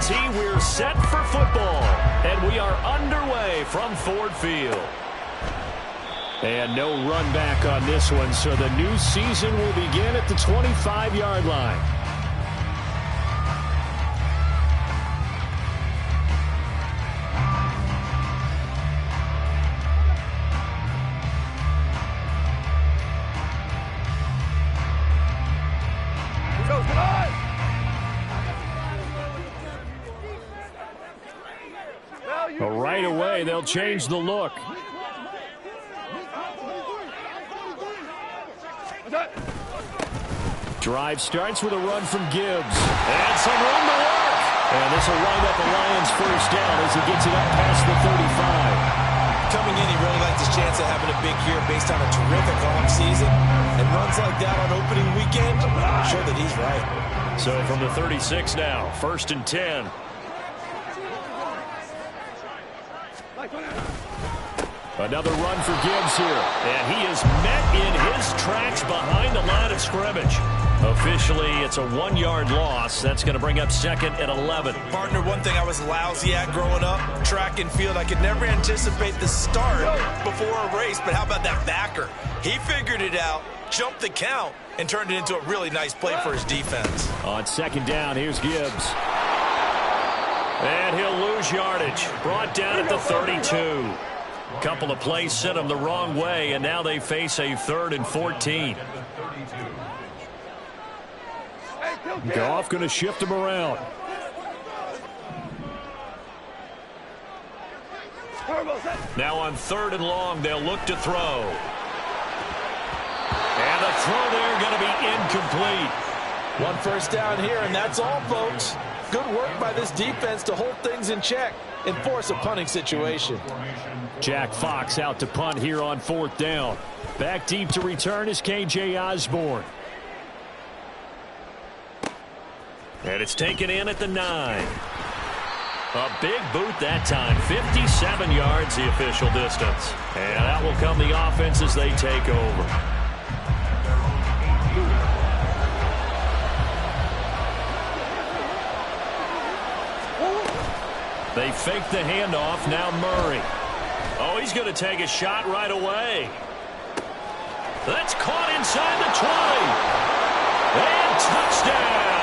T, we're set for football. And we are underway from Ford Field. And no run back on this one, so the new season will begin at the 25-yard line. Right away, they'll change the look. Drive starts with a run from Gibbs. And some room to work. And this will wind up the Lions' first down as he gets it up past the 35. Coming in, he really likes his chance of having a big year based on a terrific offseason. And runs like that on opening weekend, I'm sure that he's right. So from the 36 now, 1st and 10. Another run for Gibbs here. And he is met in his tracks behind the line of scrimmage. Officially, it's a 1-yard loss. That's going to bring up 2nd and 11. Partner, one thing I was lousy at growing up, track and field. I could never anticipate the start before a race, but how about that backer? He figured it out, jumped the count, and turned it into a really nice play for his defense. On 2nd down, here's Gibbs. And he'll lose yardage. Brought down at the 32. Couple of plays sent them the wrong way, and now they face a 3rd and 14. Goff going to shift him around. Now on 3rd and long, they'll look to throw. And the throw there going to be incomplete. 1 first down here, and that's all, folks. Good work by this defense to hold things in check and force a punting situation. Jack Fox out to punt here on 4th down. Back deep to return is K.J. Osborne. And it's taken in at the 9. A big boot that time. 57 yards the official distance. And that will come the offense as they take over. They fake the handoff. Now Murray. Oh, he's going to take a shot right away. That's caught inside the 20. And touchdown.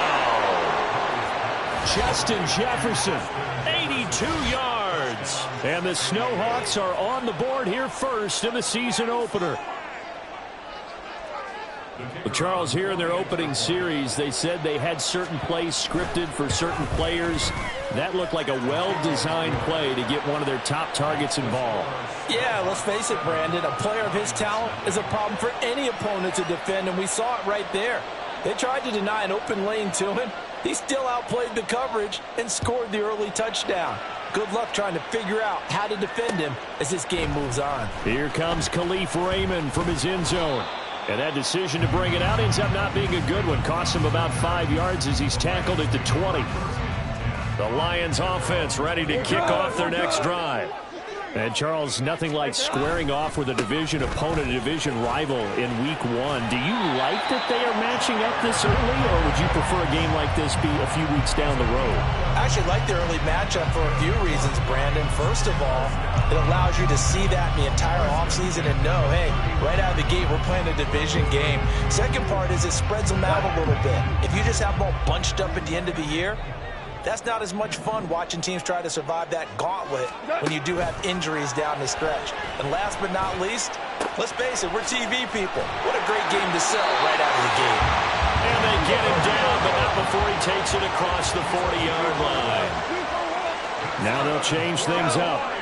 Justin Jefferson, 82 yards. And the Snowhawks are on the board here first in the season opener. Well, Charles, here in their opening series, they said they had certain plays scripted for certain players. That looked like a well-designed play to get one of their top targets involved. Yeah, let's face it, Brandon. A player of his talent is a problem for any opponent to defend, and we saw it right there. They tried to deny an open lane to him. He still outplayed the coverage and scored the early touchdown. Good luck trying to figure out how to defend him as this game moves on. Here comes Khalif Raymond from his end zone. And that decision to bring it out ends up not being a good one. Costs him about 5 yards as he's tackled at the 20. The Lions offense ready to kick off their next drive. And, Charles, nothing like squaring off with a division opponent, a division rival in Week 1. Do you like that they are matching up this early, or would you prefer a game like this be a few weeks down the road? I actually like the early matchup for a few reasons, Brandon. First of all, it allows you to see that in the entire offseason and know, hey, right out of the gate, we're playing a division game. Second part is it spreads them out a little bit. If you just have them all bunched up at the end of the year, that's not as much fun watching teams try to survive that gauntlet when you do have injuries down the stretch. And last but not least, let's face it, we're TV people. What a great game to sell right out of the gate. And they get him down, but not before he takes it across the 40-yard line. Now they'll change things up.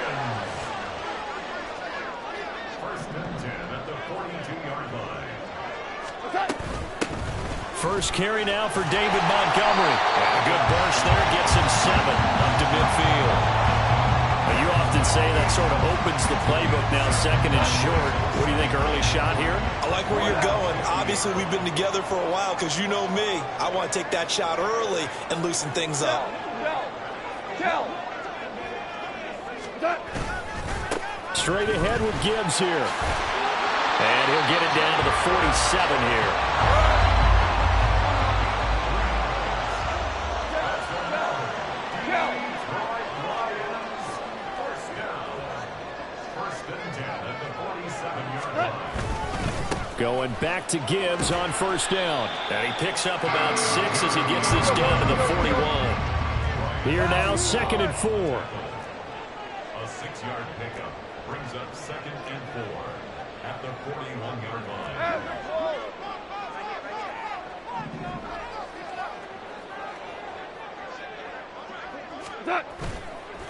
First carry now for David Montgomery. And a good burst there gets him 7 up to midfield. Now, you often say that sort of opens the playbook now, 2nd and short. What do you think, early shot here? I like where you're going. Obviously, we've been together for a while because you know me. I want to take that shot early and loosen things up. Straight ahead with Gibbs here. And he'll get it down to the 47 here. Going back to Gibbs on first down. And he picks up about 6 as he gets this down to the 41. Here now, 2nd and 4. A 6-yard pickup brings up 2nd and 4 at the 41-yard line.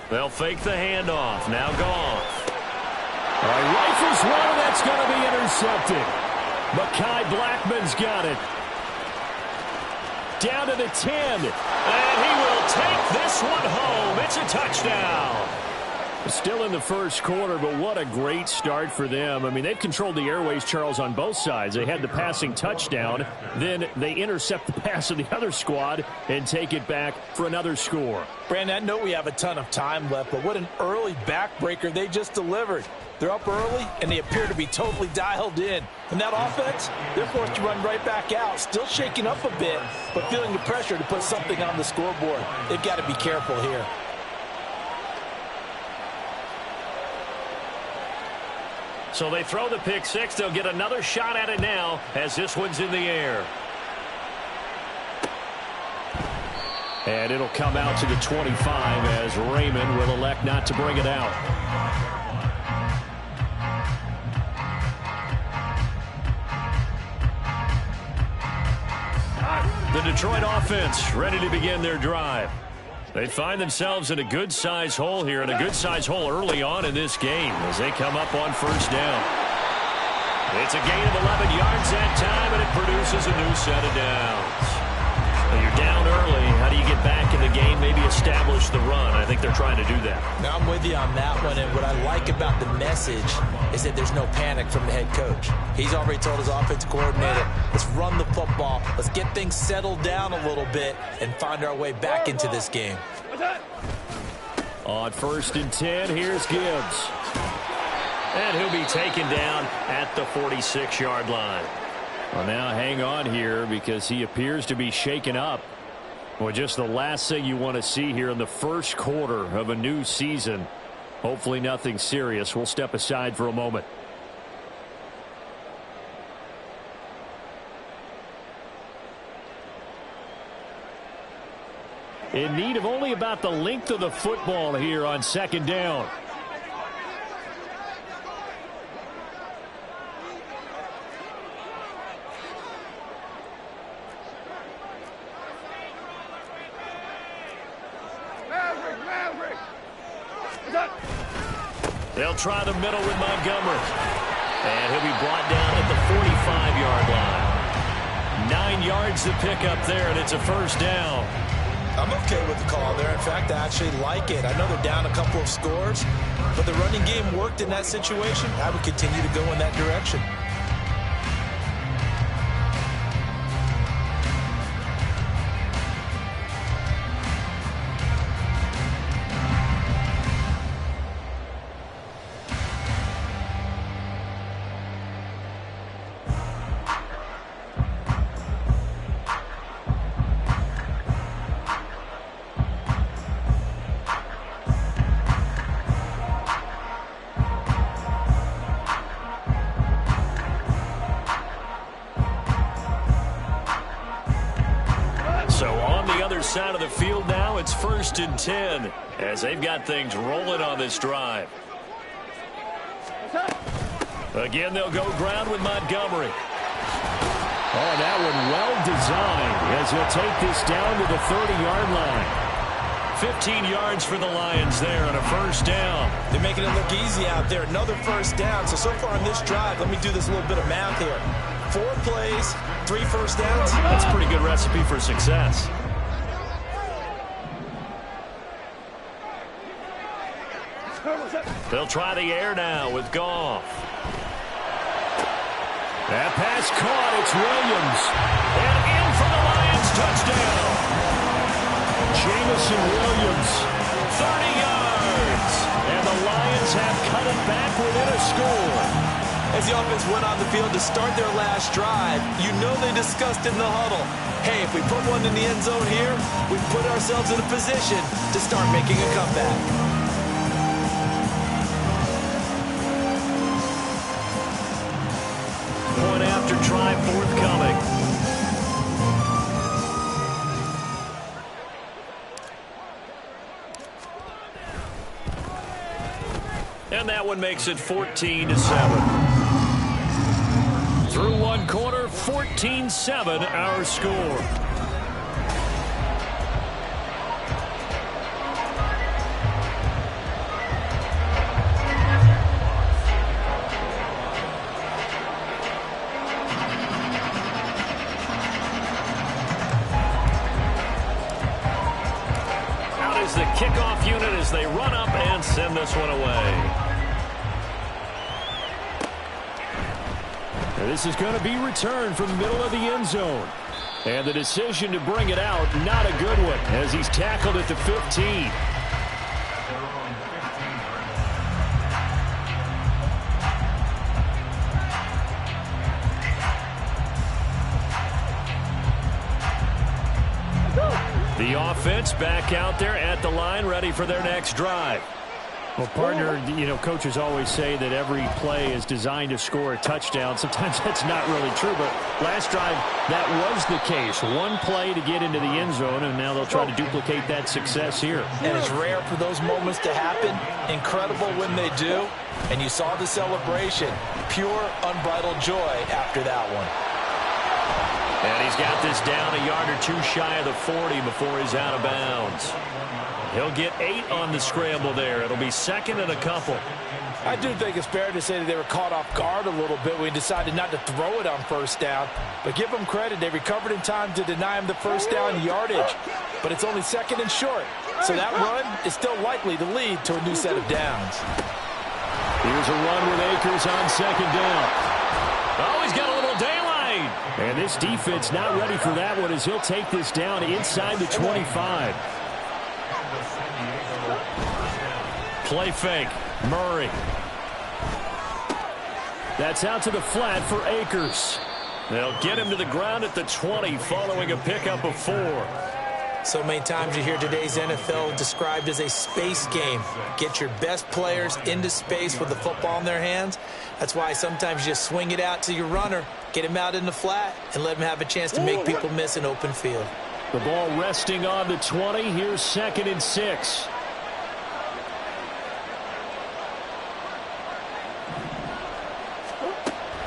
They'll fake the handoff. Now Goff. Rifles one, and that's going to be intercepted. Mekhi Blackman's got it. Down to the 10. And he will take this one home. It's a touchdown. Still in the first quarter, but what a great start for them. I mean, they've controlled the airways, Charles, on both sides. They had the passing touchdown. Then they intercept the pass of the other squad and take it back for another score. Brandon, I know we have a ton of time left, but what an early backbreaker they just delivered. They're up early, and they appear to be totally dialed in. And that offense, they're forced to run right back out, still shaking up a bit, but feeling the pressure to put something on the scoreboard. They've got to be careful here. So they throw the pick six. They'll get another shot at it now as this one's in the air. And it'll come out to the 25 as Raymond will elect not to bring it out. The Detroit offense ready to begin their drive. They find themselves in a good-sized hole here, and a good-sized hole early on in this game as they come up on first down. It's a gain of 11 yards that time, and it produces a new set of downs. When you're down early, how do you get back in the game, maybe establish the run? I think they're trying to do that. Now I'm with you on that one, and what I like about the message is that there's no panic from the head coach. He's already told his offensive coordinator, let's run the football, let's get things settled down a little bit, and find our way back into this game. On 1st and 10, here's Gibbs. And he'll be taken down at the 46-yard line. Well, now hang on here because he appears to be shaken up. Well, just the last thing you want to see here in the first quarter of a new season. Hopefully nothing serious. We'll step aside for a moment. In need of only about the length of the football here on 2nd down. They'll try the middle with Montgomery. And he'll be brought down at the 45-yard line. 9 yards to pick up there, and it's a first down. I'm okay with the call there. In fact, I actually like it. I know they're down a couple of scores, but the running game worked in that situation. I would continue to go in that direction. Side of the field now, it's 1st and 10 as they've got things rolling on this drive. Again, they'll go ground with Montgomery. Oh, that one well designed as he'll take this down to the 30-yard line. 15 yards for the Lions there on a first down. They're making it look easy out there. Another first down. So far on this drive, let me do this little bit of math here. 4 plays, 3 first downs. That's a pretty good recipe for success. They'll try the air now with Goff. That pass caught. It's Williams. And in for the Lions touchdown. Jamison Williams, 30 yards. And the Lions have cut it back within a score. As the offense went on the field to start their last drive, you know they discussed in the huddle, hey, if we put one in the end zone here, we put ourselves in a position to start making a comeback. drive forthcoming. And that one makes it 14-7. Through one quarter, 14-7 our score. Out is the kickoff unit as they run up and send this one away. This is going to be returned from the middle of the end zone. And the decision to bring it out, not a good one, as he's tackled at the 15. The offense back out there at the line, ready for their next drive. Well, partner, you know, coaches always say that every play is designed to score a touchdown. Sometimes that's not really true, but last drive, that was the case. One play to get into the end zone, and now they'll try to duplicate that success here. And it's rare for those moments to happen. Incredible when they do. And you saw the celebration. Pure, unbridled joy after that one. And he's got this down a yard or two shy of the 40 before he's out of bounds. He'll get 8 on the scramble there. It'll be second and a couple. I do think it's fair to say that they were caught off guard a little bit when he decided not to throw it on first down. But give them credit. They recovered in time to deny him the first down yardage. But it's only second and short. So that run is still likely to lead to a new set of downs. Here's a run with Akers on second down. Oh, he's got a little daylight. And this defense not ready for that one as he'll take this down inside the 25. Play fake. Murray. That's out to the flat for Akers. They'll get him to the ground at the 20 following a pickup of 4. So many times you hear today's NFL described as a space game. Get your best players into space with the football in their hands. That's why sometimes you just swing it out to your runner, get him out in the flat, and let him have a chance to make people miss an open field. The ball resting on the 20. Here's second and 6.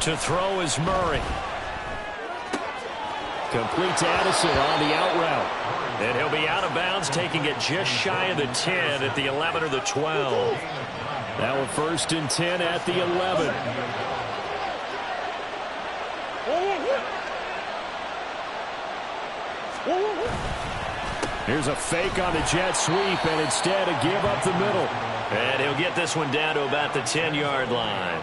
To throw is Murray. Complete to Addison on the out route. And he'll be out of bounds, taking it just shy of the 10 at the 11 or the 12. Now a first and 10 at the 11. Here's a fake on the jet sweep, and instead a give up the middle. And he'll get this one down to about the 10-yard line.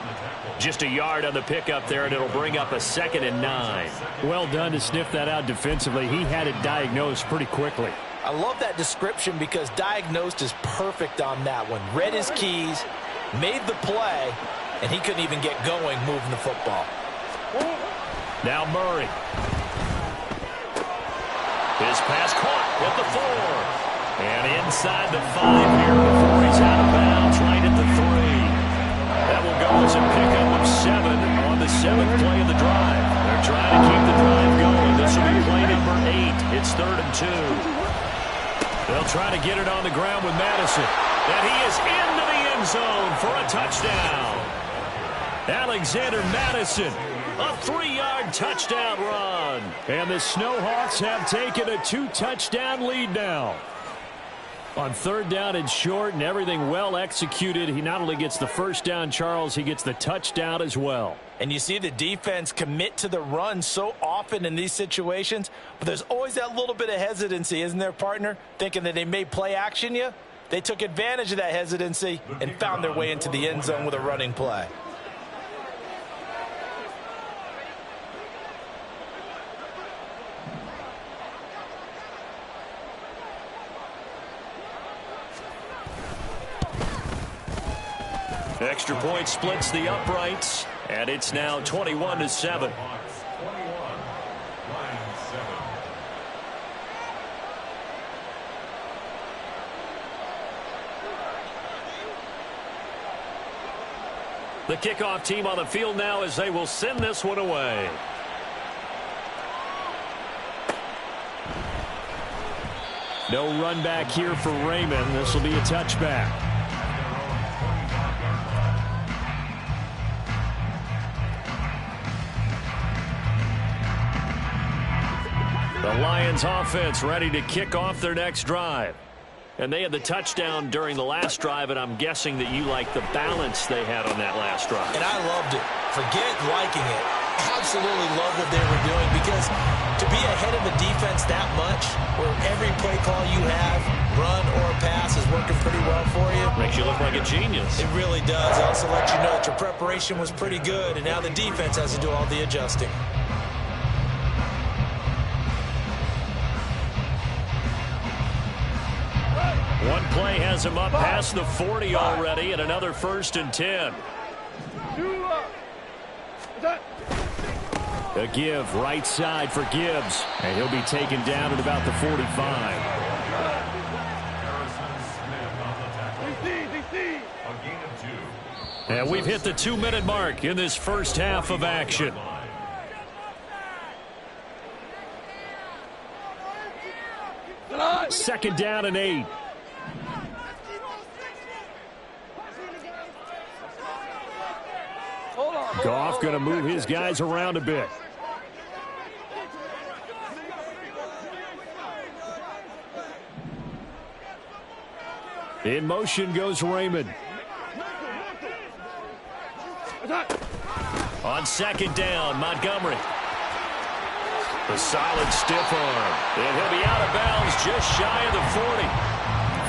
Just a yard on the pickup there, and it'll bring up a second and 9. Well done to sniff that out defensively. He had it diagnosed pretty quickly. I love that description because diagnosed is perfect on that one. Read his keys, made the play, and he couldn't even get going moving the football. Now Murray. His pass caught at the 4. And inside the 5 here before he's out of bounds, right at the 3. That will go as a pickup of 7 on the 7th play of the drive. They're trying to keep the drive going. This will be play number 8. It's 3rd and 2. They'll try to get it on the ground with Madison. And he is into the end zone for a touchdown. Alexander Madison, a 3-yard touchdown run. And the Snowhawks have taken a 2-touchdown lead now. On 3rd down and short and everything well executed, he not only gets the first down, Charles, he gets the touchdown as well. And you see the defense commit to the run so often in these situations, but there's always that little bit of hesitancy, isn't there, partner? Thinking that they may play action you. They took advantage of that hesitancy and found their way into the end zone with a running play. Extra point splits the uprights, and it's now 21-7. The kickoff team on the field now as they will send this one away. No run back here for Raymond. This will be a touchback. The Lions offense ready to kick off their next drive. And they had the touchdown during the last drive, and I'm guessing that you like the balance they had on that last drive. And I loved it. Forget liking it. Absolutely love what they were doing, because to be ahead of a defense that much, where every play call you have, run or pass, is working pretty well for you. Makes you look like a genius. It really does. It also lets you know that your preparation was pretty good, and now the defense has to do all the adjusting. One play has him up past the 40 already, and another 1st and 10. A give right side for Gibbs, and he'll be taken down at about the 45. And we've hit the 2-minute mark in this first half of action. Second down and 8. Goff going to move his guys around a bit. In motion goes Raymond. On second down, Montgomery. The solid stiff arm. And he'll be out of bounds just shy of the 40.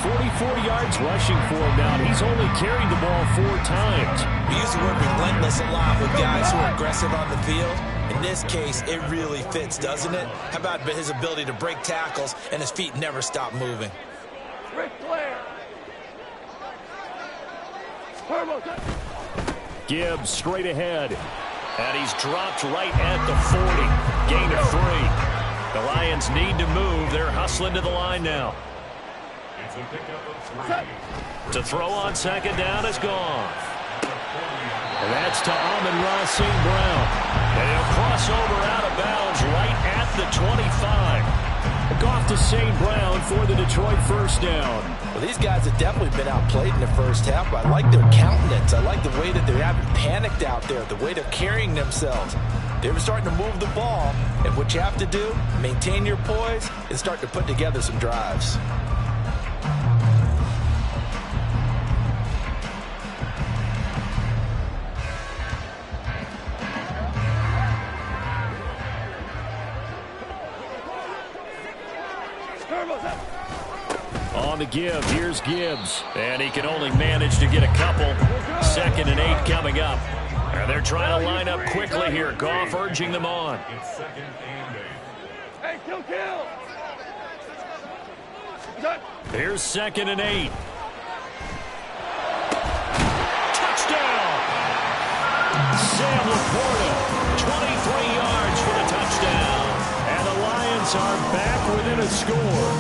44 yards rushing for him now. He's only carried the ball 4 times. We use the word relentless a lot with guys who are aggressive on the field. In this case, it really fits, doesn't it? How about his ability to break tackles and his feet never stop moving? Gibbs straight ahead. And he's dropped right at the 40. Gain of 3. The Lions need to move. They're hustling to the line now. It's a pickup of 3. To throw on second down is gone. And that's to Amon-Ra St. Brown. And he'll cross over out of bounds right at the 25. Goff to St. Brown for the Detroit first down. Well, these guys have definitely been outplayed in the first half, but I like their countenance. I like the way that they haven't panicked out there, the way they're carrying themselves. They were starting to move the ball, and what you have to do, maintain your poise and start to put together some drives. On the give, here's Gibbs. And he can only manage to get a couple. 2nd and 8 coming up. And they're trying to line up quickly here. Goff urging them on. It's 2nd and 8. Hey, kill! Here's 2nd and 8. Touchdown! Sam Laporta, 23 yards for the touchdown. And the Lions are back within a score.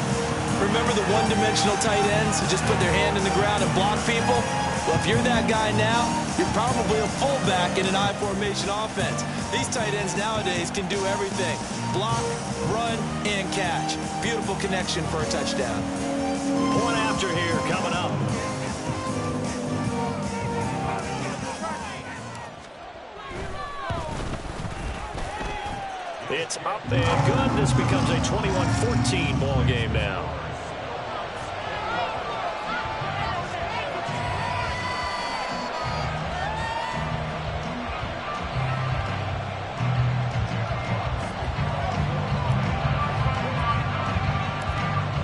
Remember the one-dimensional tight ends who just put their hand in the ground and block people? Well, if you're that guy now, you're probably a fullback in an I-formation offense. These tight ends nowadays can do everything. Block, run, and catch. Beautiful connection for a touchdown. Point after here coming up. It's up and good. This becomes a 21-14 ball game now.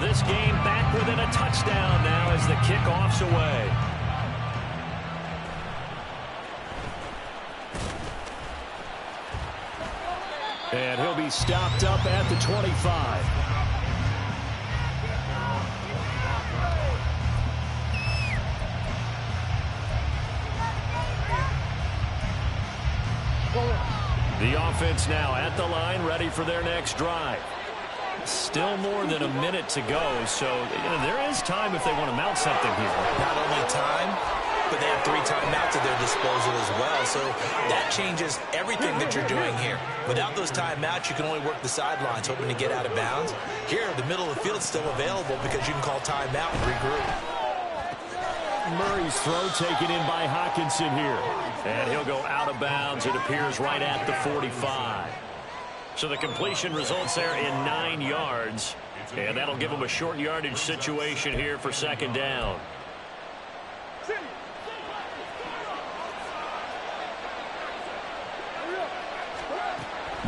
This game back within a touchdown now as the kickoff's away. And he'll be stopped up at the 25. The offense now at the line, ready for their next drive. Still more than a minute to go, so there is time if they want to mount something here. Not only time, but they have 3 timeouts at their disposal as well. So that changes everything that you're doing here. Without those timeouts, you can only work the sidelines, hoping to get out of bounds. Here, the middle of the field is still available because you can call timeout and regroup. Murray's throw taken in by Hawkinson here. And he'll go out of bounds, it appears, right at the 45. So the completion results there in 9 yards. And that'll give him a short yardage situation here for second down.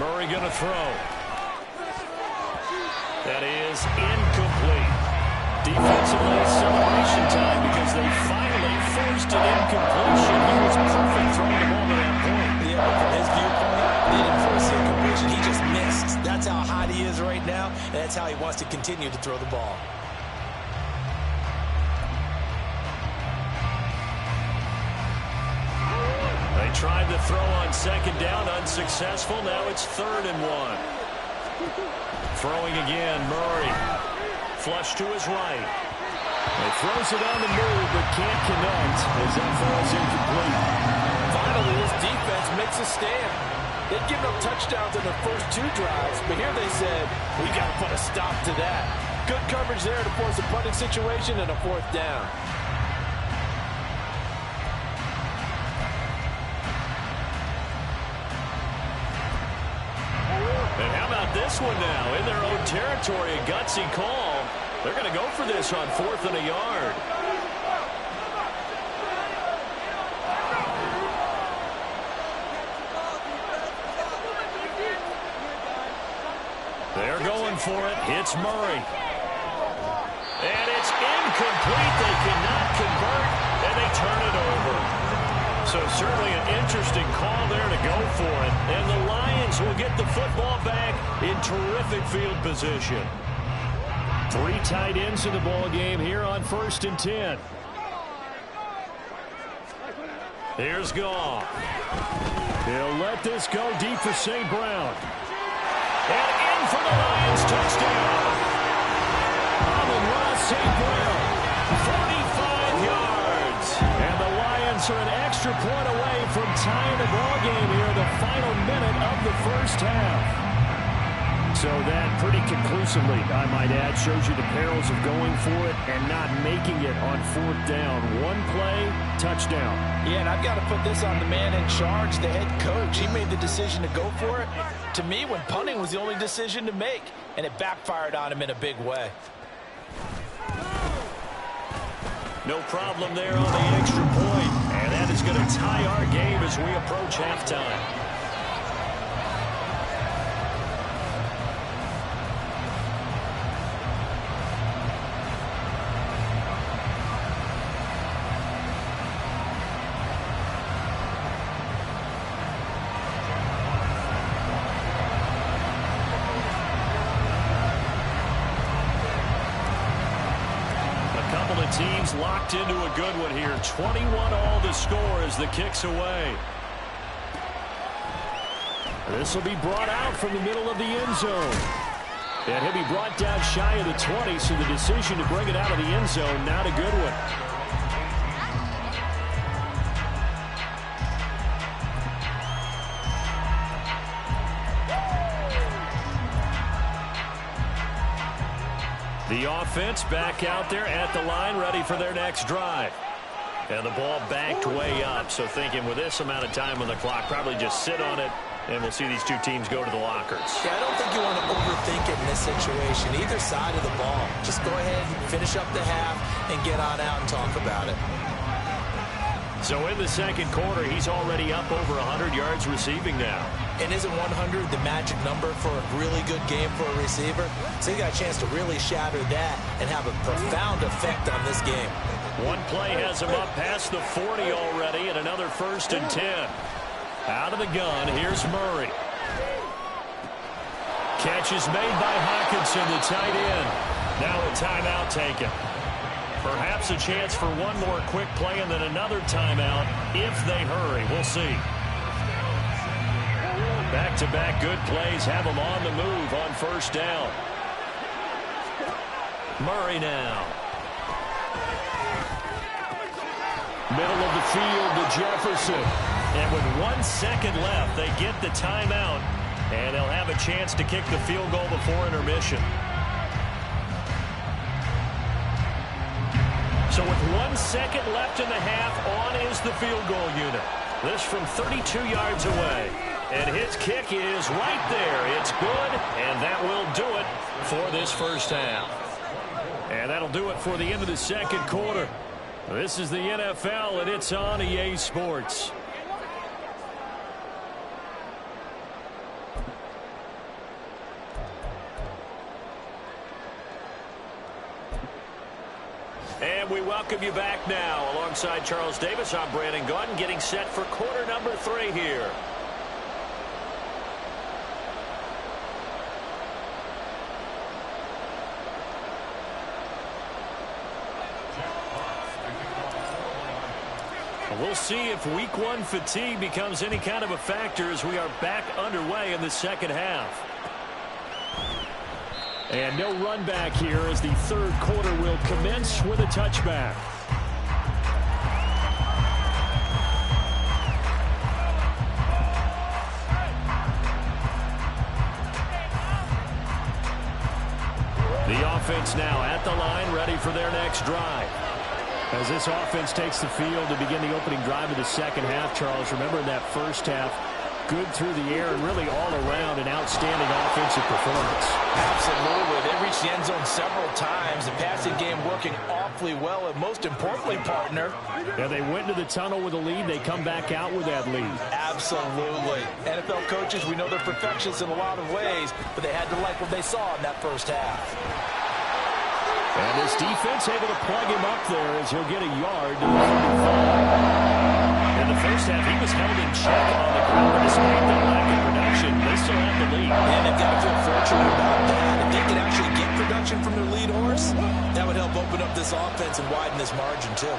Murray going to throw. That is incomplete. Defensively, celebration time because they finally forced an incompletion. He was perfect throwing the ball to that point. Yeah, but from his viewpoint, they didn't force the incompletion. He just missed. That's how hot he is right now, and that's how he wants to continue to throw the ball. They tried to throw on second down, unsuccessful. Now it's 3rd and 1. Throwing again, Murray. Flush to his right. He throws it on the move, but can't connect as that falls incomplete. Finally, this defense makes a stand. They'd given up touchdowns in their first 2 drives, but here they said, we got to put a stop to that. Good coverage there to force a punting situation and a 4th down. And how about this one now? In their own territory, a gutsy call. They're going to go for this on 4th and a yard. They're going for it. It's Murray. And it's incomplete. They cannot convert, and they turn it over. So certainly an interesting call there to go for it. And the Lions will get the football back in terrific field position. 3 tight ends in the ball game here on 1st and 10. Here's Goff. He'll let this go deep for St. Brown. And in for the Lions touchdown. Amon-Ra St. Brown, 45 yards. And the Lions are an extra point away from tying the ball game here in the final minute of the first half. So that pretty conclusively, I might add, shows you the perils of going for it and not making it on 4th down. 1 play, touchdown. Yeah, and I've got to put this on the man in charge, the head coach. He made the decision to go for it. To me, when punting was the only decision to make, and it backfired on him in a big way. No problem there on the extra point. And that is going to tie our game as we approach halftime. Teams locked into a good one here. 21-all the score as the kick's away. This will be brought out from the middle of the end zone. And he'll be brought down shy of the 20, so the decision to bring it out of the end zone, not a good one. The offense back out there at the line, ready for their next drive. And the ball backed way up, so thinking with this amount of time on the clock, probably just sit on it, and we'll see these 2 teams go to the lockers. Yeah, I don't think you want to overthink it in this situation, either side of the ball. Just go ahead and finish up the half and get on out and talk about it. So in the second quarter, he's already up over 100 yards receiving now. And isn't 100 the magic number for a really good game for a receiver? So he got a chance to really shatter that and have a profound effect on this game. 1 play has him up past the 40 already, and another 1st and 10. Out of the gun, here's Murray. Catch is made by Hawkinson, the tight end. Now a timeout taken. Perhaps a chance for one more quick play and then another timeout if they hurry. We'll see. Back-to-back good plays have them on the move on 1st down. Murray now. Middle of the field to Jefferson. And with 1 second left, they get the timeout. And they'll have a chance to kick the field goal before intermission. So with 1 second left in the half, on is the field goal unit. This from 32 yards away. And his kick is right there. It's good, and that will do it for this first half. And that'll do it for the end of the second quarter. This is the NFL, and it's on EA Sports. And we welcome you back now. Alongside Charles Davis, I'm Brandon Gaudin, getting set for quarter number 3 here. We'll see if week 1 fatigue becomes any kind of a factor as we are back underway in the second half. And no run back here as the third quarter will commence with a touchback. The offense now at the line, ready for their next drive. As this offense takes the field to begin the opening drive of the second half, Charles, remember in that first half, good through the air and really all around an outstanding offensive performance. Absolutely. They reached the end zone several times. The passing game working awfully well, and most importantly, partner. Yeah, they went to the tunnel with a lead. They come back out with that lead. Absolutely. NFL coaches, we know they're perfectionists in a lot of ways, but they had to like what they saw in that first half. And this defense able to plug him up there as he'll get a yard to the 35. In the first half, he was held in check on the ground, but despite the lack of production, they still have the lead. And they've got to feel fortunate about that. If they could actually get production from their lead horse, that would help open up this offense and widen this margin, too.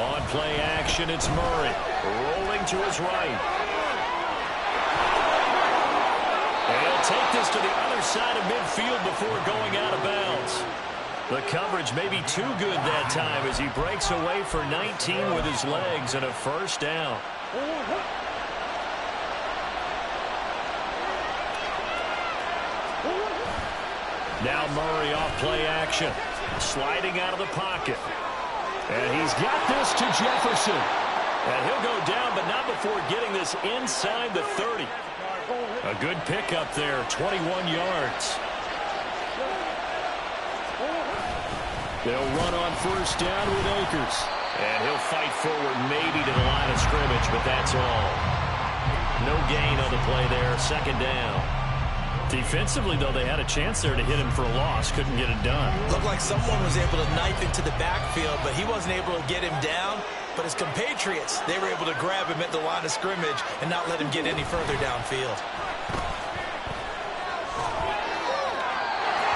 On play action, it's Murray. Rolling to his right. And he'll take this to the other side of midfield before going out of bounds. The coverage may be too good that time as he breaks away for 19 with his legs and a first down. Now Murray off play action. Sliding out of the pocket. And he's got this to Jefferson. And he'll go down, but not before getting this inside the 30. A good pickup there, 21 yards. They'll run on first down with Akers. And he'll fight forward maybe to the line of scrimmage, but that's all. No gain on the play there, second down. Defensively, though, they had a chance there to hit him for a loss. Couldn't get it done. Looked like someone was able to knife into the backfield, but he wasn't able to get him down. But his compatriots, they were able to grab him at the line of scrimmage and not let him get any further downfield.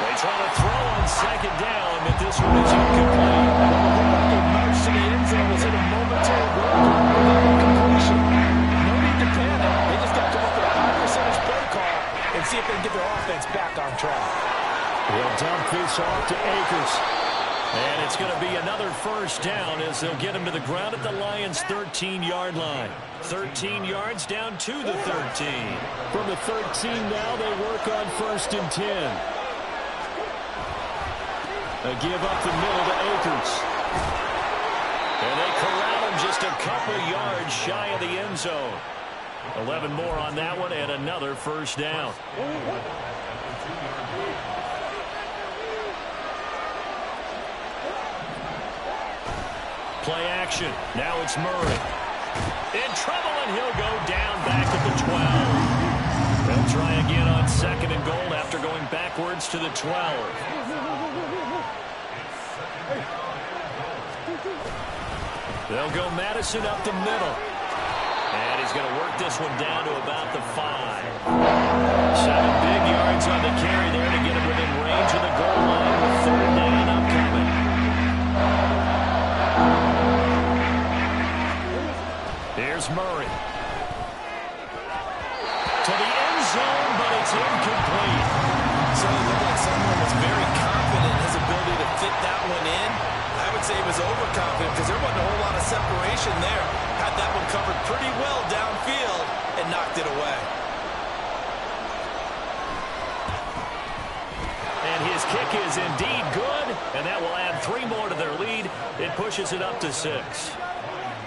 They try to throw on second down, but this one is incomplete. The march to the end zone was in a momentary completion. No need to panic. They just got to look at a high percentage play call and see if they can get their offense back on track. He'll dump this off to Akers. And it's going to be another first down as they'll get him to the ground at the Lions' 13-yard line. 13 yards down to the 13. From the 13 now, they work on first and 10. They give up the middle to Akers. And they corral him just a couple yards shy of the end zone. 11 more on that one and another first down. Play action. Now it's Murray. In trouble, and he'll go down back at the 12. They'll try again on second and goal after going backwards to the 12. They'll go Madison up the middle. And he's going to work this one down to about the 5. 7 big yards on the carry there to get him within range of the goal line with third down upcoming. Here's Murray. kick is indeed good, and that will add 3 more to their lead. It pushes it up to 6.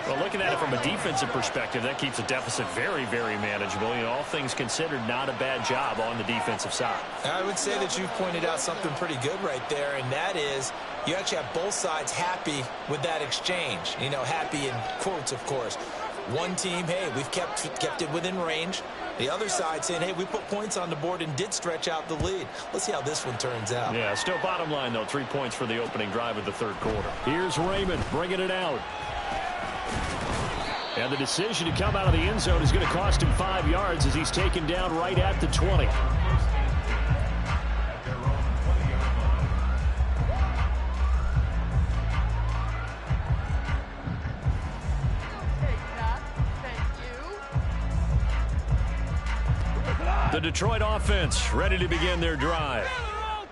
Well, looking at it from a defensive perspective, that keeps the deficit very, very manageable. You know, all things considered, not a bad job on the defensive side. I would say that you've pointed out something pretty good right there, and that is you actually have both sides happy with that exchange. You know, happy in quotes, of course. One team, hey, we've kept it within range. The other side saying, hey, we put points on the board and did stretch out the lead. Let's see how this one turns out. Yeah, still bottom line, though, 3 points for the opening drive of the third quarter. Here's Raymond bringing it out. And the decision to come out of the end zone is going to cost him 5 yards as he's taken down right at the 20. The Detroit offense ready to begin their drive.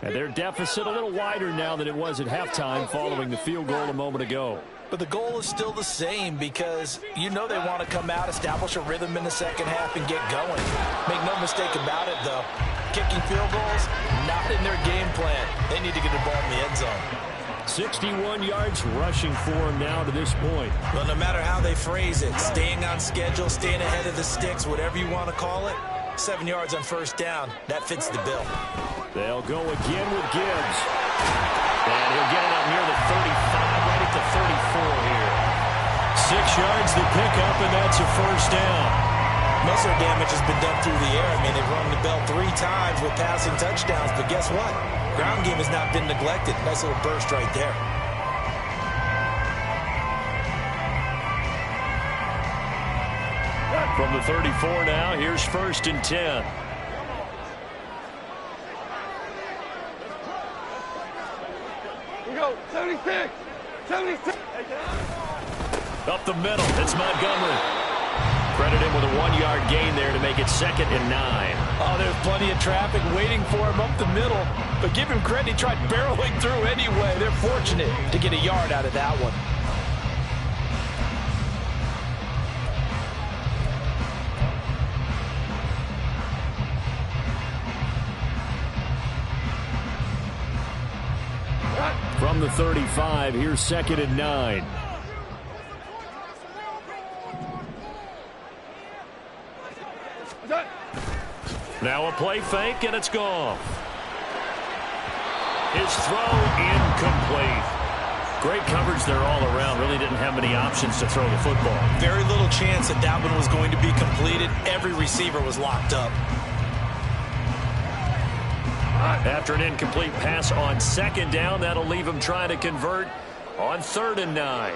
And their deficit a little wider now than it was at halftime following the field goal a moment ago. But the goal is still the same because you know they want to come out, establish a rhythm in the second half, and get going. Make no mistake about it, though. Kicking field goals, not in their game plan. They need to get the ball in the end zone. 61 yards rushing for him now to this point. Well, no matter how they phrase it, staying on schedule, staying ahead of the sticks, whatever you want to call it, 7 yards on first down. That fits the bill. They'll go again with Gibbs. And he'll get it up near the 35, right at the 34 here. 6 yards the pickup, and that's a first down. Most of their damage has been done through the air. I mean, they've rung the bell 3 times with passing touchdowns, but guess what? Ground game has not been neglected. Nice little burst right there. From the 34 now, here's 1st and 10. Go, 76, 76. Up the middle, it's Montgomery. Credit him with a 1-yard gain there to make it 2nd and 9. Oh, there's plenty of traffic waiting for him up the middle. But give him credit, he tried barreling through anyway. They're fortunate to get a yard out of that one. From the 35, here's 2nd and 9. Now a play fake, and it's gone. His throw incomplete. Great coverage there all around. Really didn't have many options to throw the football. Very little chance that that one was going to be completed. Every receiver was locked up. After an incomplete pass on 2nd down, that'll leave him trying to convert on 3rd and 9.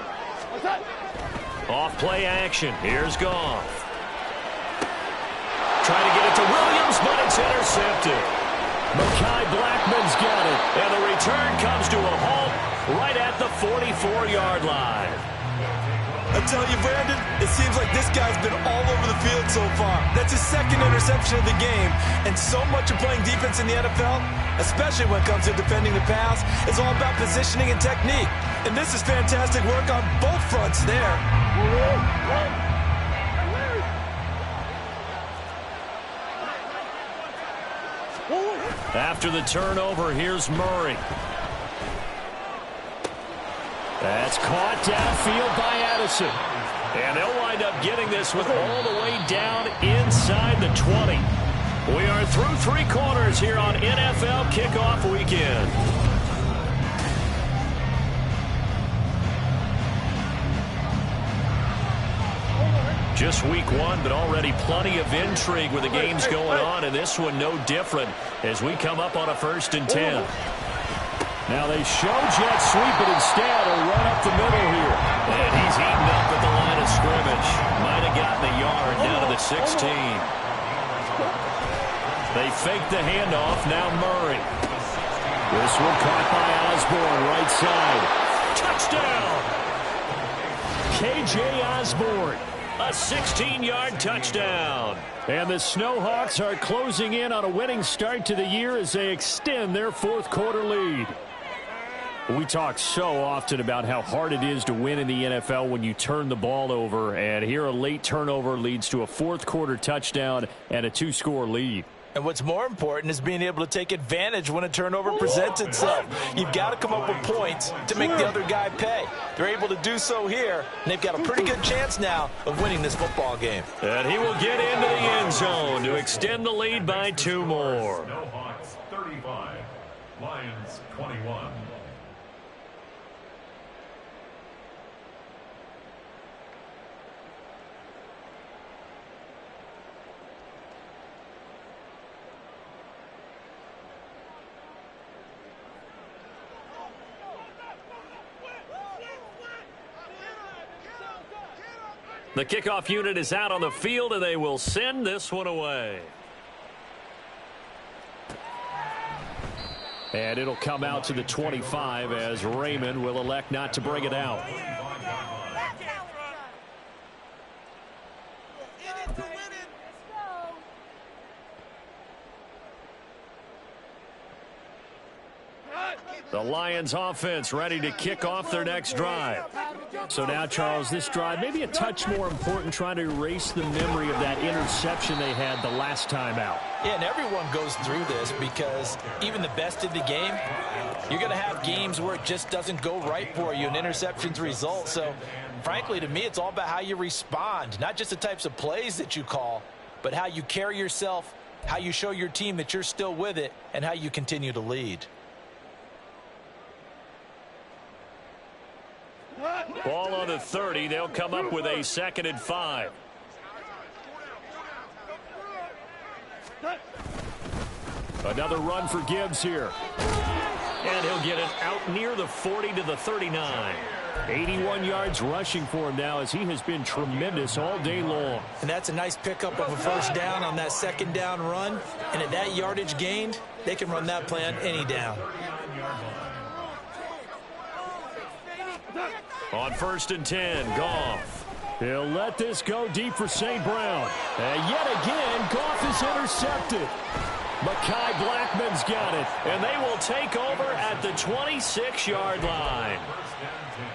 Off play action. Here's Goff. Trying to get it to Williams, but it's intercepted. Mekhi Blackman's got it, and the return comes to a halt right at the 44-yard line. I tell you, Brandon, it seems like this guy's been all over the field so far. That's his 2nd interception of the game. And so much of playing defense in the NFL, especially when it comes to defending the pass, is all about positioning and technique. And this is fantastic work on both fronts there. After the turnover, here's Murray. That's caught downfield by Addison. And they'll wind up getting this one all the way down inside the 20. We are through 3 quarters here on NFL Kickoff Weekend. Just week 1, but already plenty of intrigue with the games going on, and this one no different as we come up on a 1st and 10. Now they show jet sweep, but instead a run up the middle here. And he's eaten up at the line of scrimmage. Might have gotten a yard down to the 16. They fake the handoff. Now Murray. This one caught by Osborne, right side. Touchdown! K.J. Osborne. A 16-yard touchdown. And the Snowhawks are closing in on a winning start to the year as they extend their 4th quarter lead. We talk so often about how hard it is to win in the NFL when you turn the ball over, and here a late turnover leads to a 4th quarter touchdown and a 2-score lead. And what's more important is being able to take advantage when a turnover presents itself. You've got to come up with points to make the other guy pay. They're able to do so here, and they've got a pretty good chance now of winning this football game. And he will get into the end zone to extend the lead by 2 more. Snow Hawks 35, Lions 21. The kickoff unit is out on the field, and they will send this one away. And it'll come out to the 25 as Raymond will elect not to bring it out. The Lions offense ready to kick off their next drive. So now, Charles, this drive maybe a touch more important, trying to erase the memory of that interception they had the last time out. Yeah, and everyone goes through this because even the best in the game, you're going to have games where it just doesn't go right for you and interceptions result. So, frankly, to me, it's all about how you respond, not just the types of plays that you call, but how you carry yourself, how you show your team that you're still with it, and how you continue to lead. Ball on the 30. They'll come up with a 2nd and 5. Another run for Gibbs here. And he'll get it out near the 40 to the 39. 81 yards rushing for him now as he has been tremendous all day long. And that's a nice pickup of a first down on that 2nd down run. And at that yardage gained, they can run that play on any down. On 1st and 10, Goff. He'll let this go deep for St. Brown. And yet again, Goff is intercepted. Mekhi Blackman's got it, and they will take over at the 26-yard line. First and 10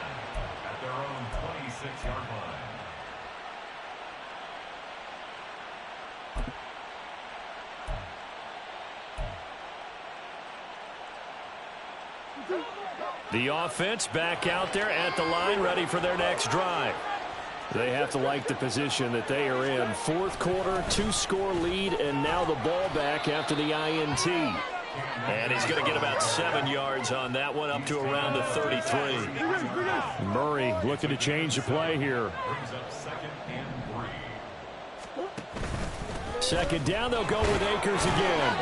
at their own 26-yard line. The offense back out there at the line, ready for their next drive. They have to like the position that they are in. 4th quarter, 2-score lead, and now the ball back after the INT. And he's going to get about 7 yards on that one, up to around the 33. Murray looking to change the play here. Brings up 2nd and 3. 2nd down, they'll go with Akers again.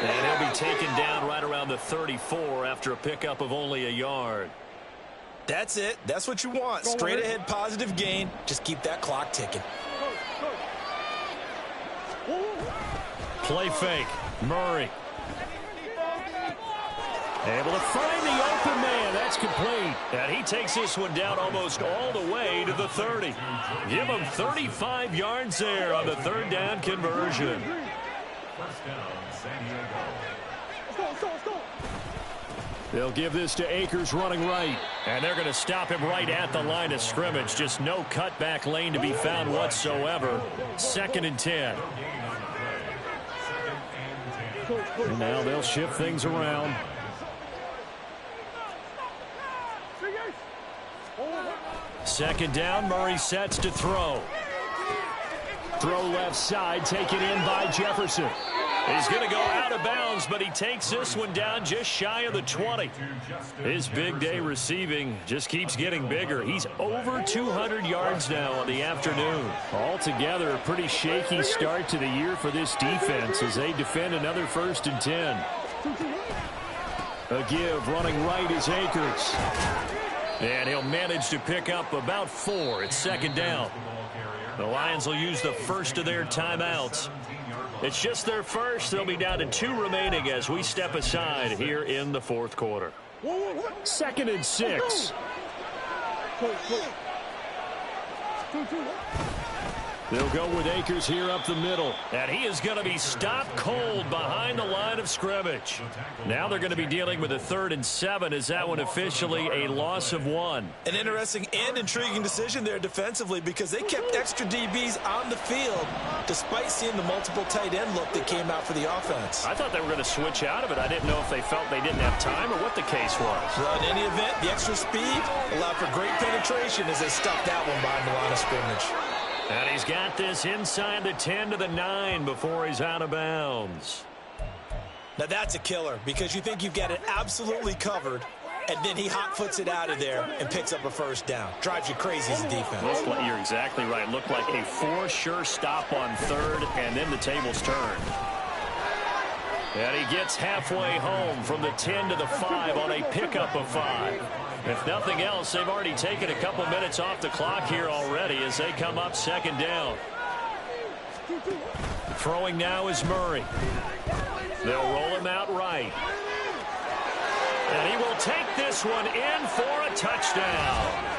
And he'll be taken down right around the 34 after a pickup of only a yard. That's it. That's what you want. Straight ahead positive gain. Just keep that clock ticking. Play fake. Murray. Able to find the open man. That's complete. And he takes this one down almost all the way to the 30. Give him 35 yards there on the 3rd down conversion. First down, San Diego. They'll give this to Akers running right. And they're going to stop him right at the line of scrimmage. Just no cutback lane to be found whatsoever. 2nd and 10. And now they'll shift things around. Second down, Murray sets to throw. Throw left side, taken in by Jefferson. He's going to go out of bounds, but he takes this one down just shy of the 20. His big day receiving just keeps getting bigger. He's over 200 yards now on the afternoon. Altogether, a pretty shaky start to the year for this defense as they defend another 1st and 10. A give running right is Akers. And he'll manage to pick up about 4 at 2nd down. The Lions will use the first of their timeouts. It's just their first. They'll be down to 2 remaining as we step aside here in the 4th quarter. 2nd and 6. They'll go with Akers here up the middle. And he is going to be stopped cold behind the line of scrimmage. Now they're going to be dealing with a 3rd and 7. Is that one officially a loss of 1? An interesting and intriguing decision there defensively because they kept extra DBs on the field despite seeing the multiple tight end look that came out for the offense. I thought they were going to switch out of it. I didn't know if they felt they didn't have time or what the case was. Well, in any event, the extra speed allowed for great penetration as they stuffed that one behind the line of scrimmage. And he's got this inside the 10 to the 9 before he's out of bounds. Now that's a killer because you think you've got it absolutely covered, and then he hot-foots it out of there and picks up a first down. Drives you crazy as a defense. You're exactly right. Looked like a for-sure stop on 3rd, and then the tables turned. And he gets halfway home from the 10 to the 5 on a pickup of 5. If nothing else, they've already taken a couple minutes off the clock here already as they come up 2nd down. Throwing now is Murray. They'll roll him out right. And he will take this one in for a touchdown.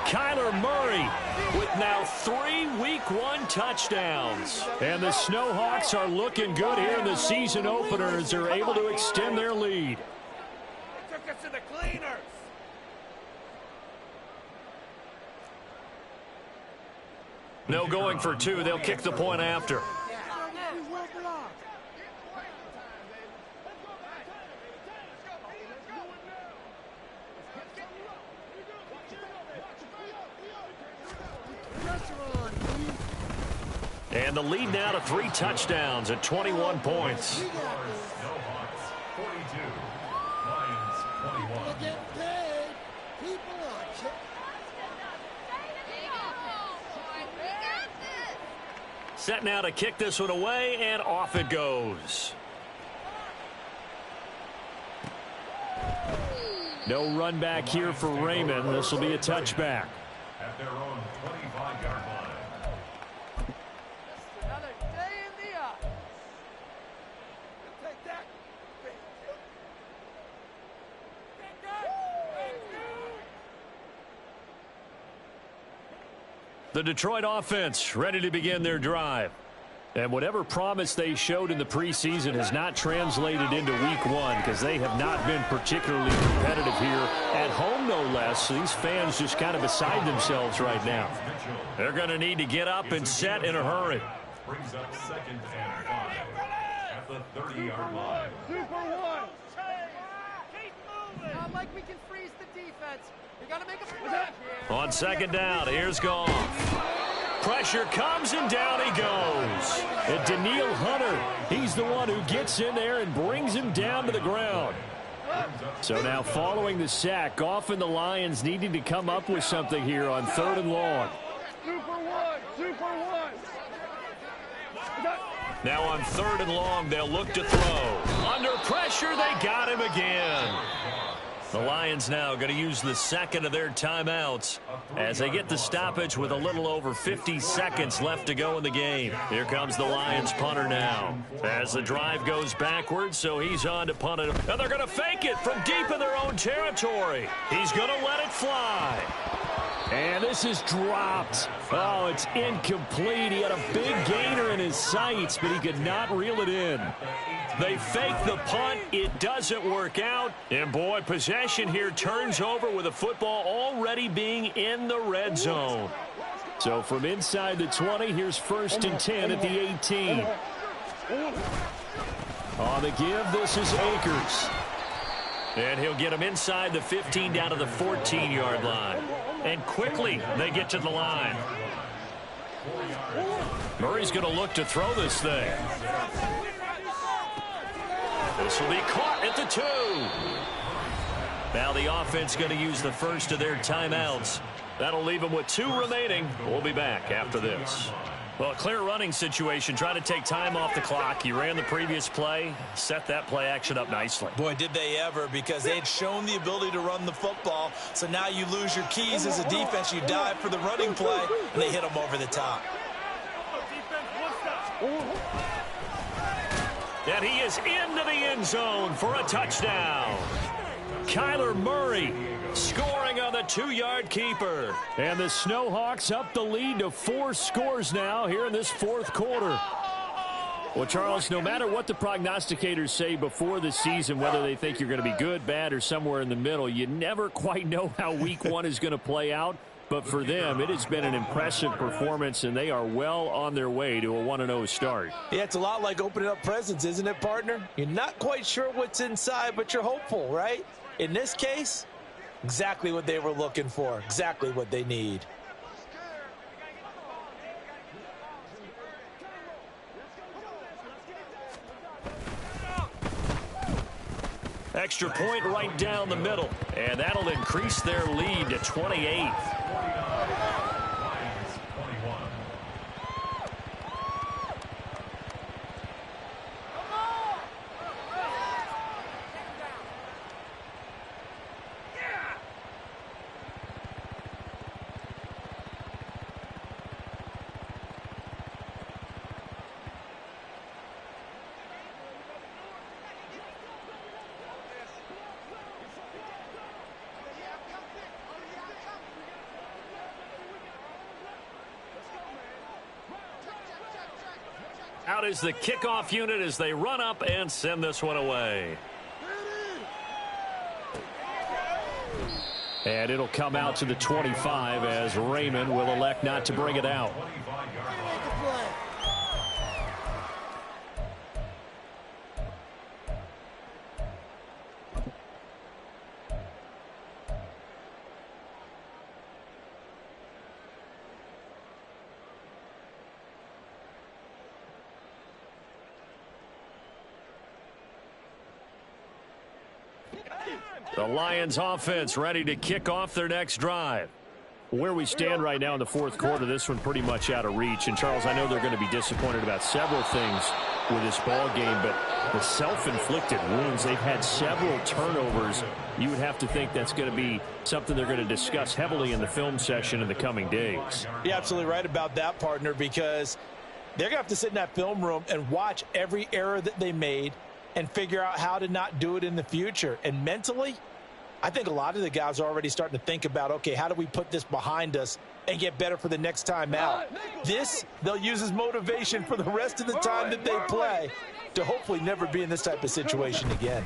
Kyler Murray with now 3 Week 1 touchdowns. And the Snowhawks are looking good here in the season opener as they're able to extend their lead. Took us to the cleaners. No going for 2. They'll kick the point after. And the lead now to 3 touchdowns at 21 points. Set now to kick this one away, and off it goes. No run back here for Raymond. This will be a touchback. At their own 25-yard line. Another day in the office. Take that. The Detroit offense ready to begin their drive. And whatever promise they showed in the preseason has not translated into Week 1 because they have not been particularly competitive here at home, no less. So these fans just kind of beside themselves right now. They're going to need to get up and set in a hurry. Brings up 2nd and 5 at the 30-yard line. Super one. Keep moving. Not like we can freeze the defense. We got to make a splash here. On 2nd down, here's Goff. Pressure comes, and down he goes. And Daniil Hunter, he's the one who gets in there and brings him down to the ground. So now following the sack, Goff and the Lions needing to come up with something here on 3rd and long. Super one. Super one. Now on 3rd and long, they'll look to throw. Under pressure, they got him again. The Lions now going to use the 2nd of their timeouts as they get the stoppage with a little over 50 seconds left to go in the game. Here comes the Lions punter now as the drive goes backwards, so he's on to punt it. And they're going to fake it from deep in their own territory. He's going to let it fly. And this is dropped. Oh, it's incomplete. He had a big gainer in his sights, but he could not reel it in. They fake the punt. It doesn't work out. And, boy, possession here turns over with the football already being in the red zone. So from inside the 20, here's 1st and 10 at the 18. On the give, this is Akers. And he'll get him inside the 15 down to the 14-yard line. And quickly they get to the line. Murray's going to look to throw this thing. This will be caught at the 2. Now the offense going to use the 1st of their timeouts. That'll leave them with 2 remaining. We'll be back after this. Well, a clear running situation. Trying to take time off the clock. You ran the previous play. Set that play action up nicely. Boy, did they ever, because they had shown the ability to run the football. So now you lose your keys as a defense. You dive for the running play, and they hit them over the top. And he is into the end zone for a touchdown. Kyler Murray scoring on the 2-yard keeper. And the Snowhawks up the lead to 4 scores now here in this fourth quarter. Well, Charles, no matter what the prognosticators say before the season, whether they think you're going to be good, bad, or somewhere in the middle, you never quite know how week 1 is going to play out. But for them, it has been an impressive performance, and they are well on their way to a 1-0 start. Yeah, it's a lot like opening up presents, isn't it, partner? You're not quite sure what's inside, but you're hopeful, right? In this case, exactly what they were looking for, exactly what they need. Extra point right down the middle, and that'll increase their lead to 28. Out is the kickoff unit as they run up and send this one away. And it'll come out to the 25 as Raymond will elect not to bring it out. The Lions offense ready to kick off their next drive. Where we stand right now in the fourth quarter, this one pretty much out of reach. And, Charles, I know they're going to be disappointed about several things with this ball game, but the self-inflicted wounds, they've had several turnovers. You would have to think that's going to be something they're going to discuss heavily in the film session in the coming days. You're absolutely right about that, partner, because they're going to have to sit in that film room and watch every error that they made and figure out how to not do it in the future. And mentally, I think a lot of the guys are already starting to think about, okay, how do we put this behind us and get better for the next time out? This, they'll use as motivation for the rest of the time that they play to hopefully never be in this type of situation again.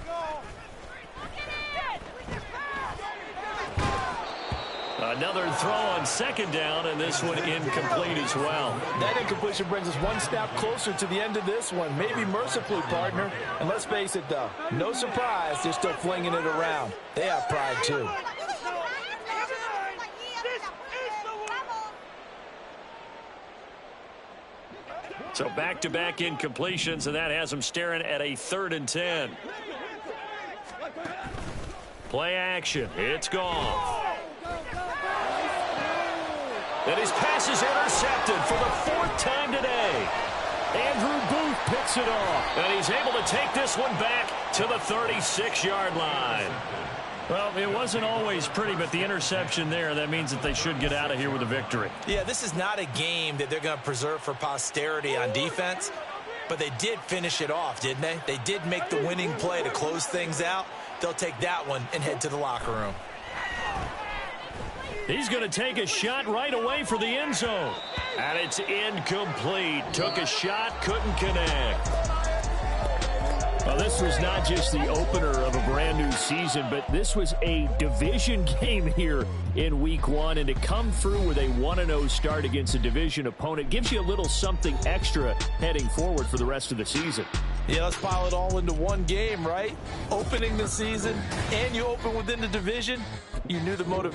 Another throw on second down, and this one incomplete as well. That incompletion brings us one step closer to the end of this one, maybe mercifully, partner. And let's face it, though, no surprise, they're still flinging it around. They have pride, too. So back-to-back incompletions, and that has them staring at a 3rd and 10. Play action. It's gone. And his pass is intercepted for the 4th time today. Andrew Booth picks it off, and he's able to take this one back to the 36-yard line. Well, it wasn't always pretty, but the interception there, that means that they should get out of here with a victory. Yeah, this is not a game that they're going to preserve for posterity on defense, but they did finish it off, didn't they? They did make the winning play to close things out. They'll take that one and head to the locker room. He's going to take a shot right away for the end zone. And it's incomplete. Took a shot, couldn't connect. Well, this was not just the opener of a brand new season, but this was a division game here in week 1. And to come through with a 1-0 start against a division opponent gives you a little something extra heading forward for the rest of the season. Yeah, let's pile it all into one game, right? Opening the season, and you open within the division. You knew the motive.